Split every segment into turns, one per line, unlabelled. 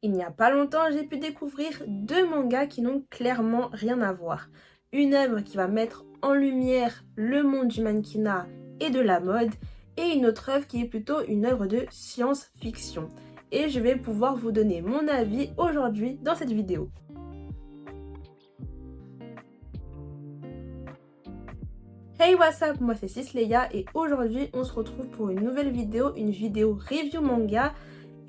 Il n'y a pas longtemps, j'ai pu découvrir deux mangas qui n'ont clairement rien à voir. Une œuvre qui va mettre en lumière le monde du mannequinat et de la mode, et une autre œuvre qui est plutôt une œuvre de science-fiction. Et je vais pouvoir vous donner mon avis aujourd'hui dans cette vidéo. Hey, what's up, moi c'est Cisleia et aujourd'hui on se retrouve pour une nouvelle vidéo, une vidéo review manga.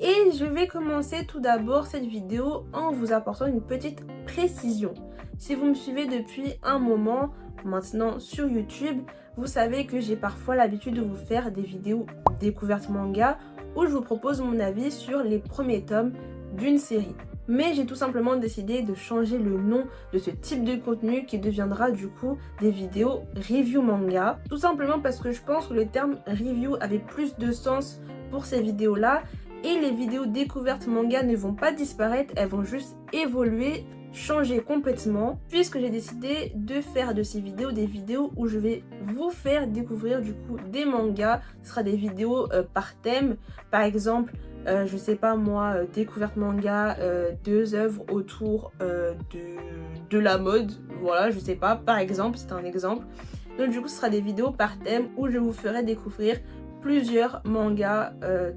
Et je vais commencer tout d'abord cette vidéo en vous apportant une petite précision. Si vous me suivez depuis un moment maintenant sur YouTube, vous savez que j'ai parfois l'habitude de vous faire des vidéos découvertes manga où je vous propose mon avis sur les premiers tomes d'une série. Mais j'ai tout simplement décidé de changer le nom de ce type de contenu qui deviendra du coup des vidéos review manga. Tout simplement parce que je pense que le terme review avait plus de sens pour ces vidéos-là. Et les vidéos découvertes manga ne vont pas disparaître, elles vont juste évoluer, changer complètement. Puisque j'ai décidé de faire de ces vidéos des vidéos où je vais vous faire découvrir du coup des mangas. Ce sera des vidéos par thème. Par exemple, je sais pas moi, découverte manga, deux œuvres autour de la mode. Voilà, je sais pas, par exemple, c'est un exemple. Donc du coup, ce sera des vidéos par thème où je vous ferai découvrir plusieurs mangas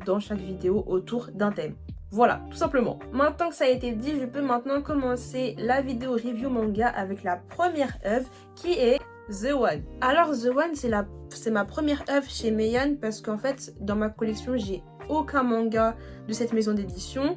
dans chaque vidéo autour d'un thème. Voilà, tout simplement. Maintenant que ça a été dit, je peux maintenant commencer la vidéo review manga avec la première œuvre qui est The One. Alors The One, c'est ma première œuvre chez Meian parce qu'en fait, dans ma collection, j'ai aucun manga de cette maison d'édition.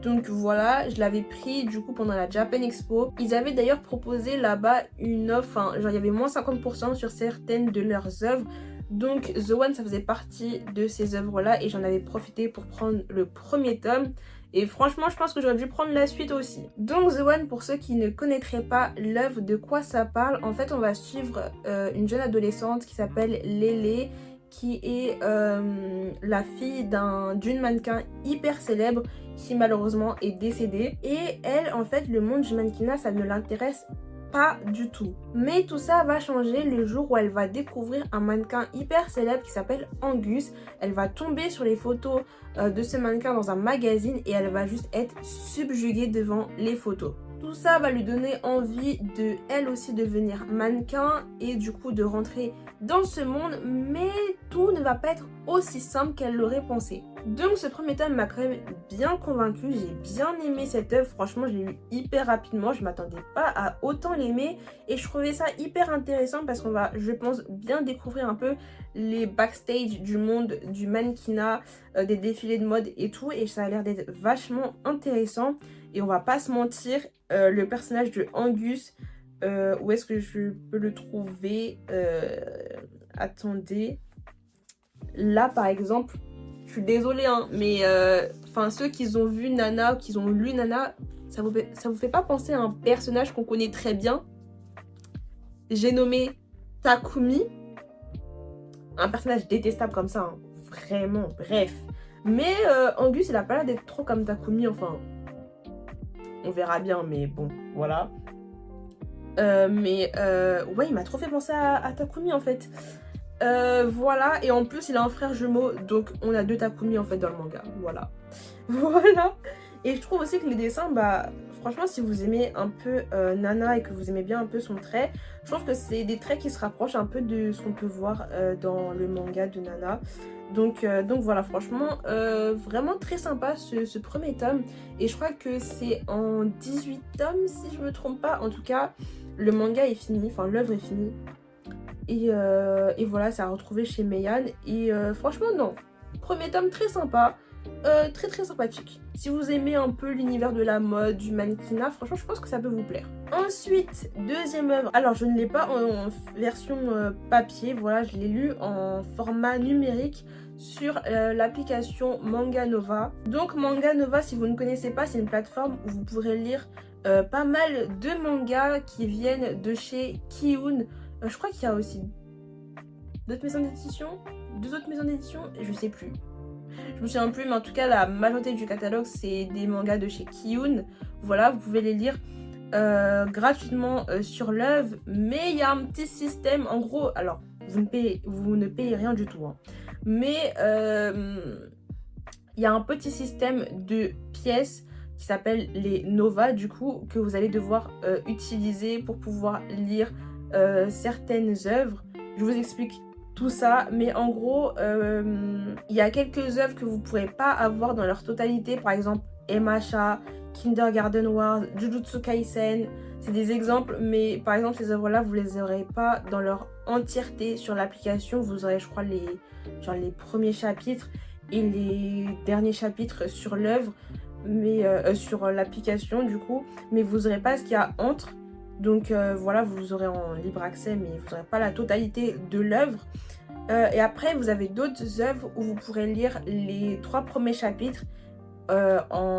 Donc voilà, je l'avais pris du coup pendant la Japan Expo. Ils avaient d'ailleurs proposé là-bas une offre, genre il y avait moins 50% sur certaines de leurs œuvres. Donc The One, ça faisait partie de ces œuvres-là et j'en avais profité pour prendre le premier tome. Et franchement, je pense que j'aurais dû prendre la suite aussi. Donc The One, pour ceux qui ne connaîtraient pas l'œuvre, de quoi ça parle, en fait, on va suivre une jeune adolescente qui s'appelle Lele, qui est la fille d'une mannequin hyper célèbre qui malheureusement est décédée. Et elle, en fait, le monde du mannequinat, ça ne l'intéresse pas du tout. Mais tout ça va changer le jour où elle va découvrir un mannequin hyper célèbre qui s'appelle Angus. Elle va tomber sur les photos de ce mannequin dans un magazine et elle va juste être subjuguée devant les photos. Tout ça va lui donner envie de elle aussi devenir mannequin et du coup de rentrer dans ce monde, mais tout ne va pas être aussi simple qu'elle l'aurait pensé. Donc ce premier tome m'a quand même bien convaincue, j'ai bien aimé cette œuvre, franchement je l'ai lu hyper rapidement, je m'attendais pas à autant l'aimer et je trouvais ça hyper intéressant parce qu'on va, je pense, bien découvrir un peu les backstage du monde du mannequinat, des défilés de mode et tout, et ça a l'air d'être vachement intéressant. Et on va pas se mentir, le personnage de Angus, où est-ce que je peux le trouver? Attendez. Là, par exemple, je suis désolée, hein, mais ceux qui ont vu Nana ou qui ont lu Nana, ça vous fait pas penser à un personnage qu'on connaît très bien? J'ai nommé Takumi. Un personnage détestable comme ça, hein. Vraiment, bref. Mais Angus, il a pas l'air d'être trop comme Takumi, enfin... On verra bien, mais bon, voilà. Ouais, il m'a trop fait penser à Takumi en fait. Voilà, et en plus il a un frère jumeau, donc on a deux Takumi en fait dans le manga. Voilà. Voilà. Et je trouve aussi que les dessins, bah franchement, si vous aimez un peu Nana et que vous aimez bien un peu son trait, je trouve que c'est des traits qui se rapprochent un peu de ce qu'on peut voir dans le manga de Nana. Donc voilà, franchement, vraiment très sympa ce premier tome. Et je crois que c'est en 18 tomes, si je me trompe pas. En tout cas, le manga est fini, enfin l'œuvre est finie. Et voilà, ça a retrouvé chez Meian. Et franchement, non. Premier tome très sympa. Très très sympathique. Si vous aimez un peu l'univers de la mode, du mannequinat, franchement je pense que ça peut vous plaire. Ensuite, deuxième œuvre. Alors je ne l'ai pas en version papier, voilà, je l'ai lu en format numérique sur l'application Manga Nova. Donc Manga Nova, si vous ne connaissez pas, c'est une plateforme où vous pourrez lire pas mal de mangas qui viennent de chez Kiun. Je crois qu'il y a aussi d'autres maisons d'édition, deux autres maisons d'édition, je sais plus. Je me souviens plus, mais en tout cas, la majorité du catalogue, c'est des mangas de chez Kiun. Voilà, vous pouvez les lire gratuitement sur l'œuvre. Mais il y a un petit système, en gros, alors, vous ne payez rien du tout. Hein, mais il y a un petit système de pièces qui s'appellent les novas du coup, que vous allez devoir utiliser pour pouvoir lire certaines œuvres. Je vous explique tout ça, mais en gros, il y a quelques œuvres que vous ne pourrez pas avoir dans leur totalité, par exemple MHA, Kindergarten Wars, Jujutsu Kaisen, c'est des exemples, mais par exemple ces œuvres-là, vous les aurez pas dans leur entièreté sur l'application. Vous aurez, je crois, les premiers chapitres et les derniers chapitres sur l'œuvre, mais sur l'application du coup, mais vous n'aurez pas ce qu'il y a entre. Donc voilà, vous aurez en libre accès, mais vous n'aurez pas la totalité de l'œuvre. Et après, vous avez d'autres œuvres où vous pourrez lire les 3 premiers chapitres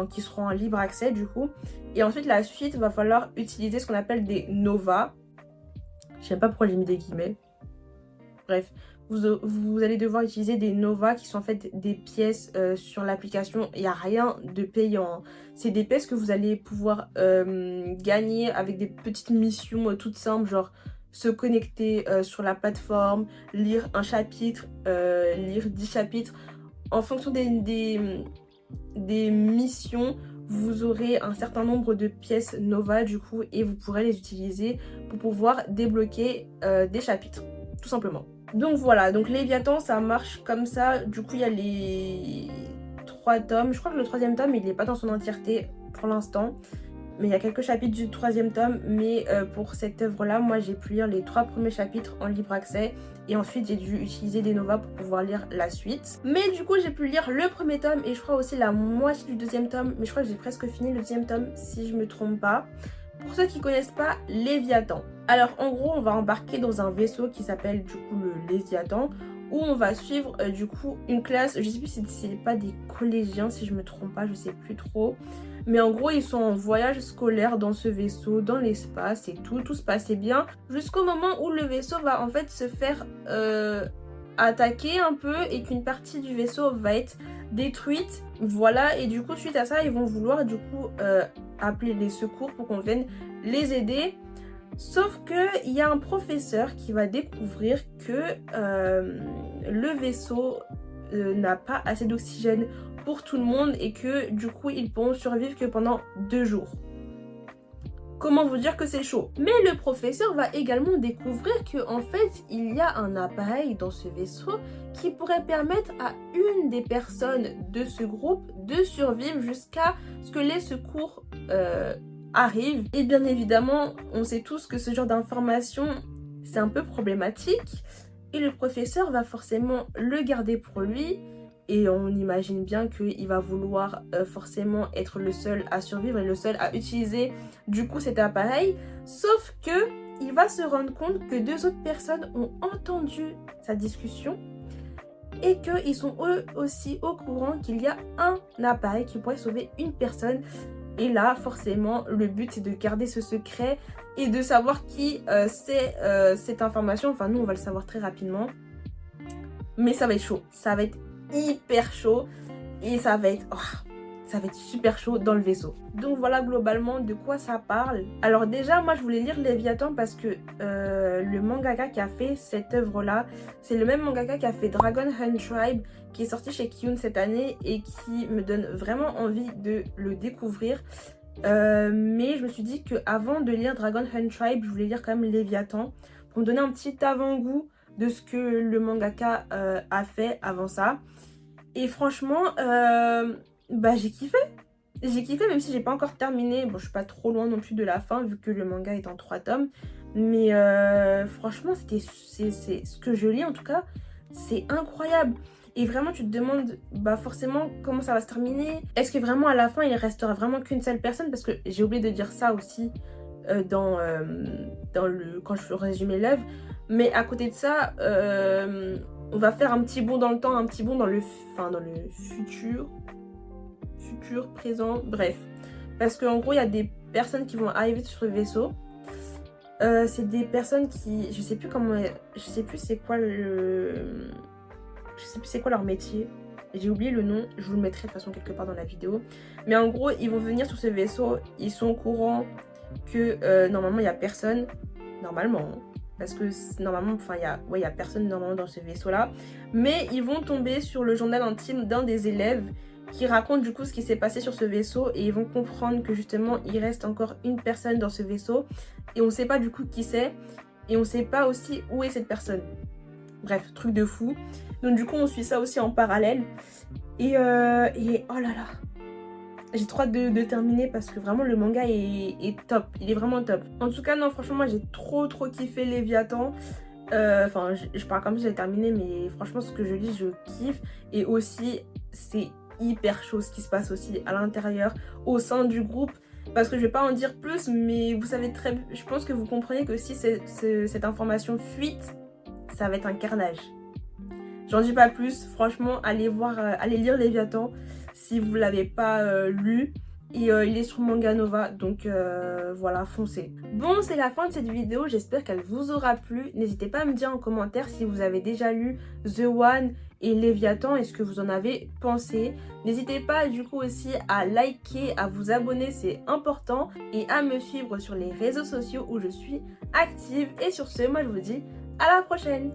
qui seront en libre accès du coup. Et ensuite, la suite, va falloir utiliser ce qu'on appelle des novas. Je sais pas pourquoi j'ai mis des guillemets. Bref, vous allez devoir utiliser des novas qui sont en fait des pièces sur l'application. Il n'y a rien de payant. C'est des pièces que vous allez pouvoir gagner avec des petites missions toutes simples, genre se connecter sur la plateforme, lire un chapitre, lire 10 chapitres. En fonction des missions, vous aurez un certain nombre de pièces Nova du coup et vous pourrez les utiliser pour pouvoir débloquer des chapitres, tout simplement. Donc voilà, donc Léviathan ça marche comme ça. Du coup il y a les 3 tomes, je crois que le 3e tome il n'est pas dans son entièreté pour l'instant, mais il y a quelques chapitres du 3e tome. Mais pour cette œuvre là, moi j'ai pu lire les 3 premiers chapitres en libre accès et ensuite j'ai dû utiliser des novas pour pouvoir lire la suite. Mais du coup j'ai pu lire le 1er tome et je crois aussi la moitié du 2e tome, mais je crois que j'ai presque fini le 2e tome si je me trompe pas. Pour ceux qui connaissent pas Léviathan, alors en gros on va embarquer dans un vaisseau qui s'appelle du coup le Léviathan, où on va suivre du coup une classe, je sais plus si c'est pas des collégiens si je me trompe pas, je sais plus trop. Mais en gros, ils sont en voyage scolaire dans ce vaisseau, dans l'espace et tout se passait bien. Jusqu'au moment où le vaisseau va en fait se faire attaquer un peu et qu'une partie du vaisseau va être détruite. Voilà, et du coup, suite à ça, ils vont vouloir du coup appeler les secours pour qu'on vienne les aider. Sauf qu'il y a un professeur qui va découvrir que le vaisseau n'a pas assez d'oxygène pour tout le monde et que du coup ils pourront survivre que pendant 2 jours. Comment vous dire que c'est chaud? Mais le professeur va également découvrir que en fait il y a un appareil dans ce vaisseau qui pourrait permettre à une des personnes de ce groupe de survivre jusqu'à ce que les secours arrivent. Et bien évidemment on sait tous que ce genre d'information c'est un peu problématique et le professeur va forcément le garder pour lui. Et on imagine bien qu'il va vouloir forcément être le seul à survivre et le seul à utiliser du coup cet appareil. Sauf que il va se rendre compte que 2 autres personnes ont entendu sa discussion et qu'ils sont eux aussi au courant qu'il y a un appareil qui pourrait sauver une personne. Et là, forcément, le but c'est de garder ce secret et de savoir qui c'est cette information. Enfin, nous on va le savoir très rapidement. Mais ça va être chaud, ça va être hyper chaud et ça va être super chaud dans le vaisseau. Donc voilà globalement de quoi ça parle. Alors déjà moi je voulais lire Léviathan parce que le mangaka qui a fait cette œuvre là, c'est le même mangaka qui a fait Dragon Hunt Tribe qui est sorti chez Kiyun cette année et qui me donne vraiment envie de le découvrir. Mais je me suis dit que avant de lire Dragon Hunt Tribe, je voulais lire quand même Léviathan pour me donner un petit avant-goût de ce que le mangaka a fait avant ça. Et franchement, j'ai kiffé. J'ai kiffé même si j'ai pas encore terminé. Bon, je suis pas trop loin non plus de la fin vu que le manga est en 3 tomes. Mais franchement, c'est ce que je lis en tout cas, c'est incroyable. Et vraiment, tu te demandes forcément comment ça va se terminer. Est-ce que vraiment à la fin, il restera vraiment qu'une seule personne? Parce que j'ai oublié de dire ça aussi quand je résumais l'œuvre. Mais à côté de ça, on va faire un petit bond dans le temps, un petit bond dans le futur, présent, bref. Parce qu'en gros, il y a des personnes qui vont arriver sur le vaisseau. C'est des personnes qui, je sais plus c'est quoi leur métier. J'ai oublié le nom, je vous le mettrai de toute façon quelque part dans la vidéo. Mais en gros, ils vont venir sur ce vaisseau, ils sont au courant que normalement il n'y a personne, normalement. Parce que normalement, il y a personne normalement dans ce vaisseau-là. Mais ils vont tomber sur le journal intime d'un des élèves qui raconte du coup ce qui s'est passé sur ce vaisseau et ils vont comprendre que justement il reste encore une personne dans ce vaisseau et on sait pas du coup qui c'est et on sait pas aussi où est cette personne. Bref, truc de fou. Donc du coup on suit ça aussi en parallèle et oh là là, j'ai trop hâte de terminer parce que vraiment le manga est top, il est vraiment top. En tout cas non, franchement moi j'ai trop kiffé Léviathan. Enfin je parle comme si j'avais terminé, mais franchement ce que je lis je kiffe. Et aussi c'est hyper chaud ce qui se passe aussi à l'intérieur, au sein du groupe. Parce que je vais pas en dire plus, mais vous savez très bien, je pense que vous comprenez que si cette information fuite, ça va être un carnage. J'en dis pas plus, franchement allez lire Léviathan si vous l'avez pas lu. Et il est sur Manga Nova, donc voilà, foncez. Bon, c'est la fin de cette vidéo, j'espère qu'elle vous aura plu. N'hésitez pas à me dire en commentaire si vous avez déjà lu The One et Léviathan et ce que vous en avez pensé. N'hésitez pas du coup aussi à liker, à vous abonner, c'est important. Et à me suivre sur les réseaux sociaux où je suis active. Et sur ce, moi je vous dis à la prochaine.